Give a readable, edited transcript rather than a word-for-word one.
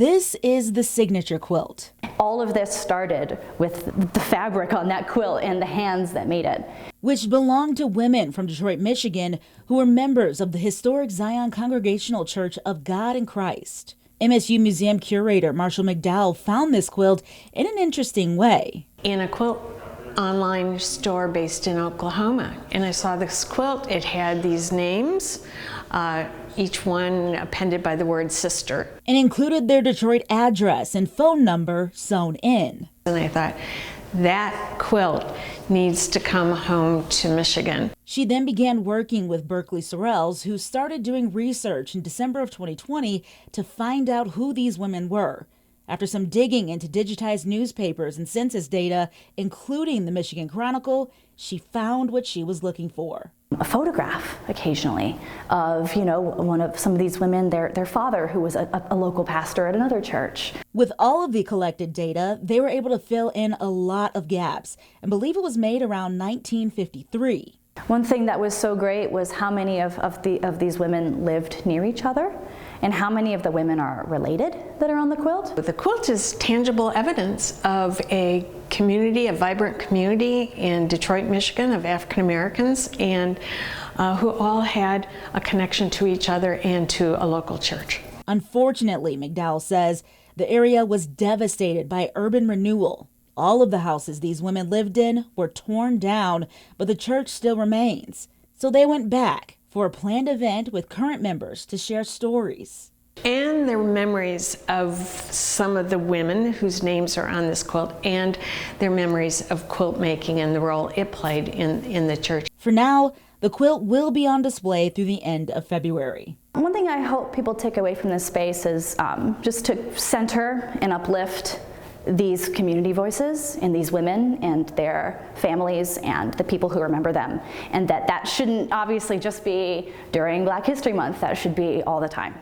This is the signature quilt. All of this started with the fabric on that quilt and the hands that made it. Which belonged to women from Detroit, Michigan, who were members of the historic Zion Congregational Church of God in Christ. MSU Museum curator Marshall McDowell found this quilt in an interesting way. In a quilt online store based in Oklahoma, and I saw this quilt. It had these names, each one appended by the word sister, and included their Detroit address and phone number sewn in. And I thought, that quilt needs to come home to Michigan. She then began working with Berkeley Sorrells, who started doing research in December of 2020 to find out who these women were. After some digging into digitized newspapers and census data, including the Michigan Chronicle, she found what she was looking for. A photograph occasionally of, some of these women, their father, who was a local pastor at another church. With all of the collected data, they were able to fill in a lot of gaps and believe it was made around 1953. One thing that was so great was how many of these women lived near each other and how many of the women are related that are on the quilt. The quilt is tangible evidence of a community, a vibrant community in Detroit, Michigan, of African Americans, and who all had a connection to each other and to a local church. Unfortunately, McDowell says, the area was devastated by urban renewal. All of the houses these women lived in were torn down, but the church still remains. So they went back for a planned event with current members to share stories. And their memories of some of the women whose names are on this quilt, and their memories of quilt making and the role it played in the church. For now, the quilt will be on display through the end of February. One thing I hope people take away from this space is just to center and uplift these community voices and these women and their families and the people who remember them. And that shouldn't obviously just be during Black History Month, that should be all the time.